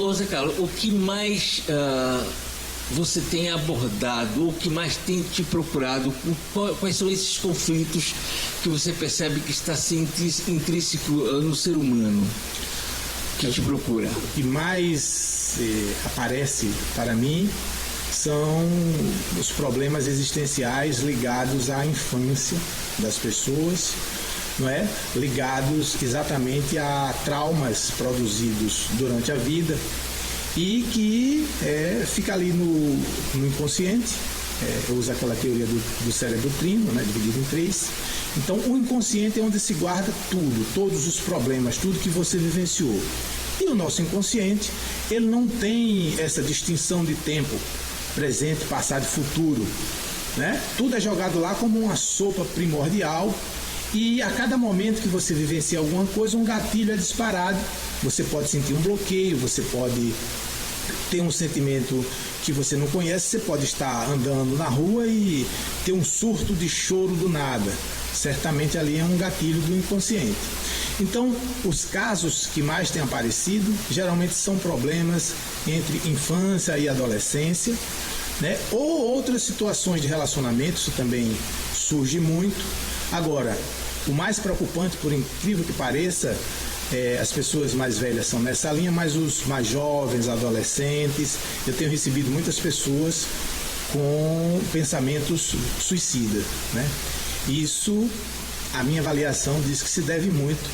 Ô Zé Carlos, o que mais você tem abordado, o que mais tem te procurado, quais são esses conflitos que você percebe que está intrínseco no ser humano que te procura? O que mais aparece para mim são os problemas existenciais ligados à infância das pessoas, não é? Ligados exatamente a traumas produzidos durante a vida e que fica ali no inconsciente. Eu uso aquela teoria do cérebro trino, né, dividido em 3. Então, o inconsciente é onde se guarda tudo, todos os problemas, tudo que você vivenciou. E o nosso inconsciente, ele não tem essa distinção de tempo, presente, passado e futuro, né? Tudo é jogado lá como uma sopa primordial e a cada momento que você vivencia alguma coisa, um gatilho é disparado. Você pode sentir um bloqueio, você pode ter um sentimento que você não conhece, você pode estar andando na rua e ter um surto de choro do nada. Certamente ali é um gatilho do inconsciente. Então, os casos que mais têm aparecido geralmente são problemas entre infância e adolescência, né? Ou outras situações de relacionamento, isso também surge muito. Agora, o mais preocupante, por incrível que pareça, as pessoas mais velhas são nessa linha, mas os mais jovens, adolescentes, eu tenho recebido muitas pessoas com pensamentos suicidas, né? Isso, a minha avaliação diz que se deve muito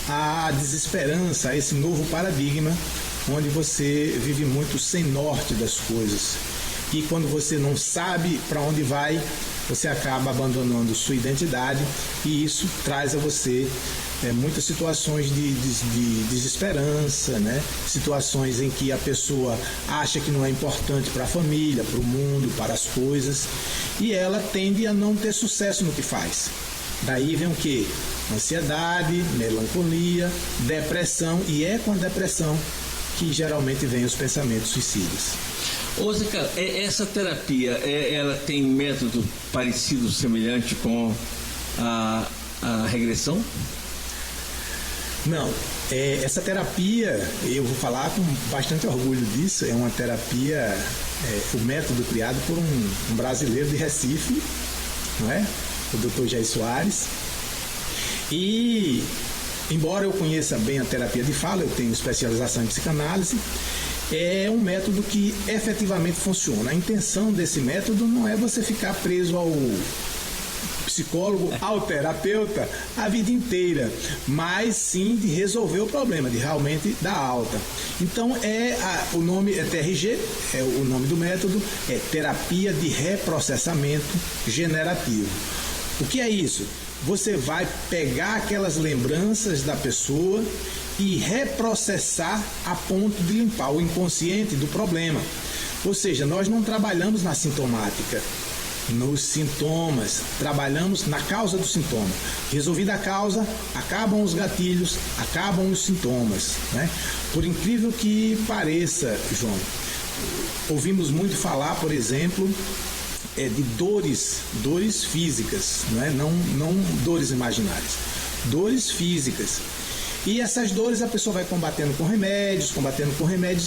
à desesperança, a esse novo paradigma, onde você vive muito sem norte das coisas. E quando você não sabe para onde vai, você acaba abandonando sua identidade e isso traz a você muitas situações de desesperança, né? Situações em que a pessoa acha que não é importante para a família, para o mundo, para as coisas, e ela tende a não ter sucesso no que faz. Daí vem o quê? Ansiedade, melancolia, depressão, e é com a depressão que geralmente vem os pensamentos suicidas. Ô Zé Carlos, essa terapia, ela tem método parecido, semelhante com a regressão? Não, essa terapia, eu vou falar com bastante orgulho disso, é uma terapia, o método criado por um brasileiro de Recife, não é? O Dr. Jair Soares. E, embora eu conheça bem a terapia de fala, eu tenho especialização em psicanálise, é um método que efetivamente funciona. A intenção desse método não é você ficar preso ao psicólogo, ao terapeuta a vida inteira, mas sim de resolver o problema, de realmente dar alta. Então o nome é TRG, é o nome do método, é terapia de reprocessamento generativo. O que é isso? Você vai pegar aquelas lembranças da pessoa e reprocessar a ponto de limpar o inconsciente do problema. Ou seja, nós não trabalhamos na sintomática, nos sintomas, trabalhamos na causa do sintoma. Resolvida a causa, acabam os gatilhos, acabam os sintomas, né? Por incrível que pareça, João, ouvimos muito falar, por exemplo, de dores físicas, não dores imaginárias, dores físicas. E essas dores a pessoa vai combatendo com remédios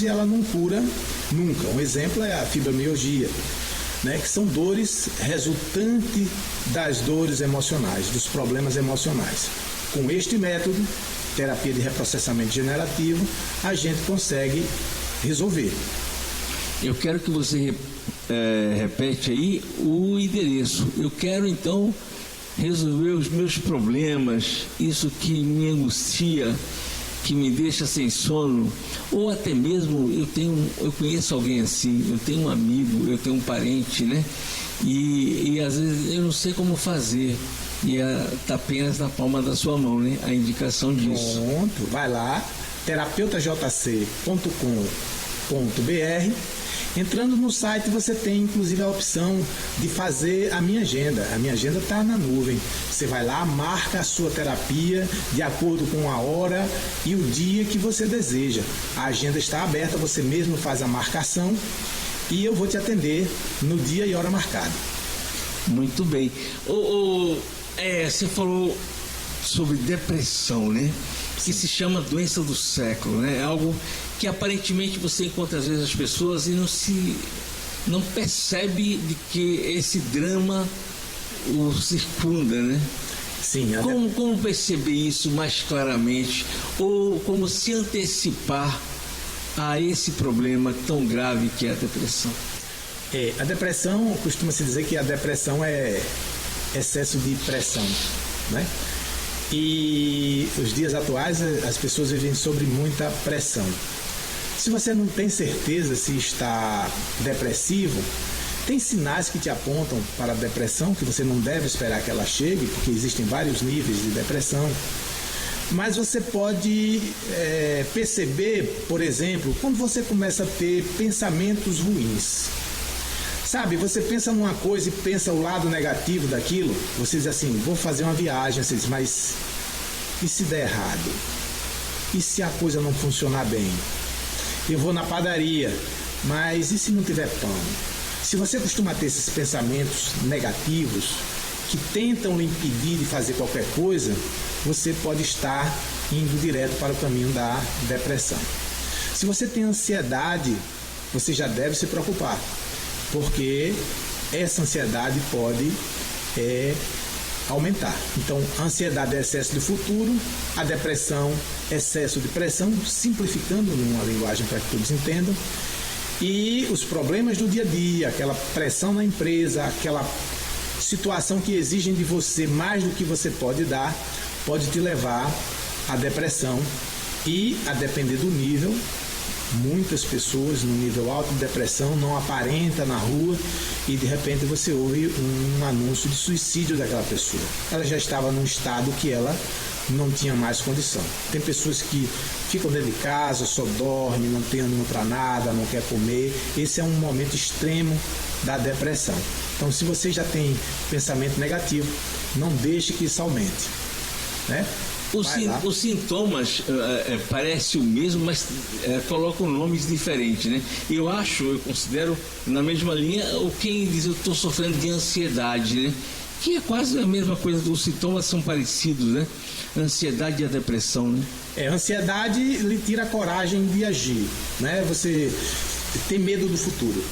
e ela não cura nunca. Um exemplo é a fibromialgia, né, que são dores resultantes das dores emocionais, dos problemas emocionais. Com este método, terapia de reprocessamento generativo, a gente consegue resolver. Eu quero que você repete aí o endereço. Eu quero então resolver os meus problemas, isso que me angustia, que me deixa sem sono, ou até mesmo eu conheço alguém assim, eu tenho um amigo, eu tenho um parente, né? E às vezes eu não sei como fazer, e está apenas na palma da sua mão, né? A indicação disso. Pronto, vai lá, terapeutajc.com.br. Entrando no site você tem inclusive a opção de fazer a minha agenda. A minha agenda está na nuvem. Você vai lá, marca a sua terapia de acordo com a hora e o dia que você deseja. A agenda está aberta, você mesmo faz a marcação e eu vou te atender no dia e hora marcada. Muito bem. Você falou sobre depressão, né? que se chama doença do século, né? É algo que aparentemente você encontra às vezes as pessoas e não percebe de que esse drama o circunda, né? Sim. Como perceber isso mais claramente, ou como se antecipar a esse problema tão grave que é a depressão? A depressão, costuma-se dizer que a depressão é excesso de pressão, né? E os dias atuais as pessoas vivem sob muita pressão. Se você não tem certeza se está depressivo, tem sinais que te apontam para a depressão, que você não deve esperar que ela chegue, porque existem vários níveis de depressão. Mas você pode perceber, por exemplo, quando você começa a ter pensamentos ruins. Sabe, você pensa numa coisa e pensa o lado negativo daquilo, você diz assim, vou fazer uma viagem, você diz, mas e se der errado? E se a coisa não funcionar bem? Eu vou na padaria, mas e se não tiver pão? Se você costuma ter esses pensamentos negativos que tentam lhe impedir de fazer qualquer coisa, você pode estar indo direto para o caminho da depressão. Se você tem ansiedade, você já deve se preocupar, porque essa ansiedade pode aumentar. Então, a ansiedade é excesso de futuro, a depressão, excesso de pressão, simplificando numa linguagem para que todos entendam, e os problemas do dia a dia, aquela pressão na empresa, aquela situação que exigem de você mais do que você pode dar, pode te levar à depressão e, a depender do nível, muitas pessoas no nível alto de depressão não aparenta na rua e de repente você ouve um anúncio de suicídio daquela pessoa. Ela já estava num estado que ela não tinha mais condição. Tem pessoas que ficam dentro de casa, só dormem, não tem ânimo para nada, não quer comer. Esse é um momento extremo da depressão. Então, se você já tem pensamento negativo, não deixe que isso aumente, né? Os sintomas parecem o mesmo, mas colocam nomes diferentes, né? Eu considero na mesma linha quem diz eu estou sofrendo de ansiedade, né? Que é quase a mesma coisa, os sintomas são parecidos, né? A ansiedade e a depressão, né? A ansiedade lhe tira a coragem de agir, né? Você tem medo do futuro,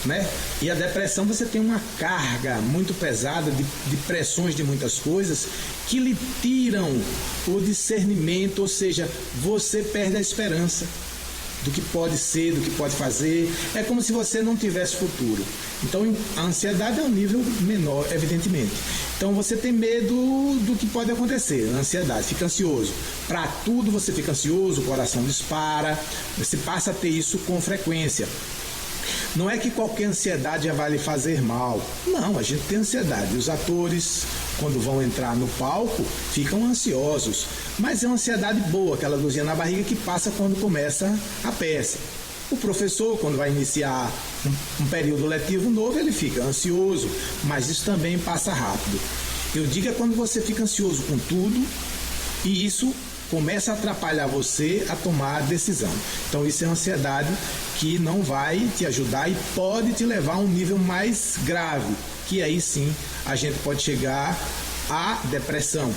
né? E a depressão, você tem uma carga muito pesada de pressões de muitas coisas que lhe tiram o discernimento, ou seja, você perde a esperança do que pode ser, do que pode fazer. É como se você não tivesse futuro. Então, a ansiedade é um nível menor, evidentemente. Então, você tem medo do que pode acontecer, a ansiedade, fica ansioso. Para tudo você fica ansioso, o coração dispara, você passa a ter isso com frequência. Não é que qualquer ansiedade já vai lhe fazer mal. Não, a gente tem ansiedade. Os atores, quando vão entrar no palco, ficam ansiosos. Mas é uma ansiedade boa, aquela dorzinha na barriga que passa quando começa a peça. O professor, quando vai iniciar um período letivo novo, ele fica ansioso, mas isso também passa rápido. Eu digo é quando você fica ansioso com tudo e isso começa a atrapalhar você a tomar a decisão. Então isso é ansiedade que não vai te ajudar e pode te levar a um nível mais grave, que aí sim a gente pode chegar à depressão.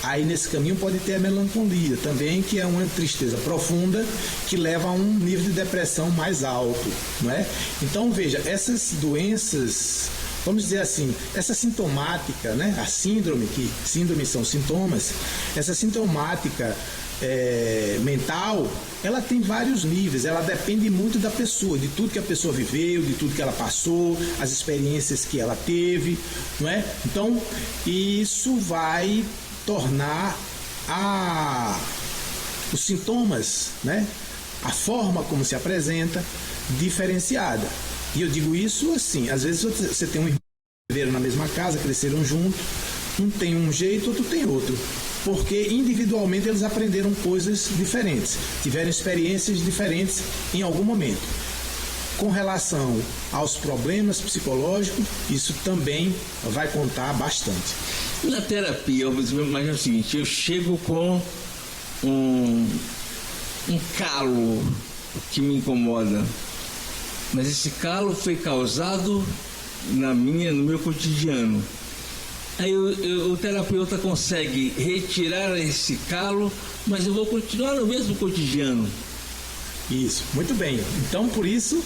Aí nesse caminho pode ter a melancolia também, que é uma tristeza profunda que leva a um nível de depressão mais alto, não é? Então veja, essas doenças, vamos dizer assim, essa sintomática, né? A síndrome, que síndromes são sintomas, essa sintomática mental, ela tem vários níveis, ela depende muito da pessoa, de tudo que a pessoa viveu, de tudo que ela passou, as experiências que ela teve, não é? Então, isso vai tornar os sintomas, né? A forma como se apresenta, diferenciada. E eu digo isso assim, às vezes você tem um irmão que viveram na mesma casa, cresceram juntos, um tem um jeito, outro tem outro. Porque individualmente eles aprenderam coisas diferentes, tiveram experiências diferentes em algum momento. Com relação aos problemas psicológicos, isso também vai contar bastante. Na terapia, eu imagino o seguinte, eu chego com um calo que me incomoda, mas esse calo foi causado no meu cotidiano. Aí o terapeuta consegue retirar esse calo, mas eu vou continuar no mesmo cotidiano. Isso, muito bem. Então, por isso,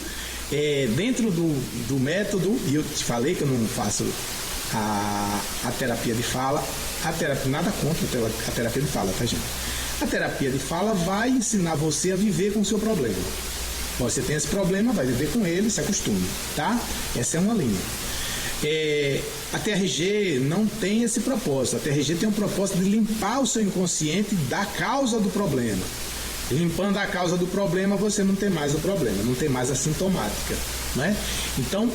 dentro do método, e eu te falei que eu não faço a terapia de fala, nada contra a terapia de fala, tá, gente? A terapia de fala vai ensinar você a viver com o seu problema. Você tem esse problema, vai viver com ele, se acostume, tá? Essa é uma linha. A TRG não tem esse propósito. A TRG tem um propósito de limpar o seu inconsciente da causa do problema. Limpando a causa do problema, você não tem mais o problema, não tem mais a sintomática, né? Então,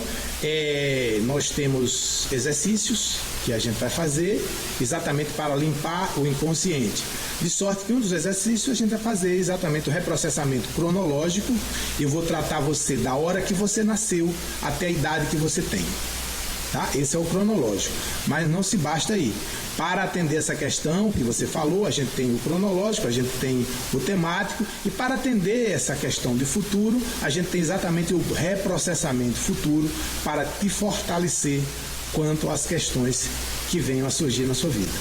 nós temos exercícios que a gente vai fazer exatamente para limpar o inconsciente. De sorte que um dos exercícios a gente vai fazer exatamente o reprocessamento cronológico. Eu vou tratar você da hora que você nasceu até a idade que você tem. Tá? Esse é o cronológico, mas não se basta aí. Para atender essa questão que você falou, a gente tem o cronológico, a gente tem o temático, e para atender essa questão de futuro, a gente tem exatamente o reprocessamento futuro para te fortalecer quanto às questões que venham a surgir na sua vida.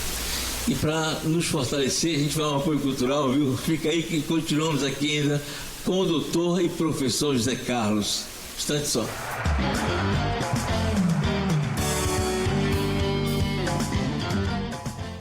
E para nos fortalecer, a gente vai ao apoio cultural, viu? Fica aí que continuamos aqui ainda com o doutor e professor José Carlos. Instante só.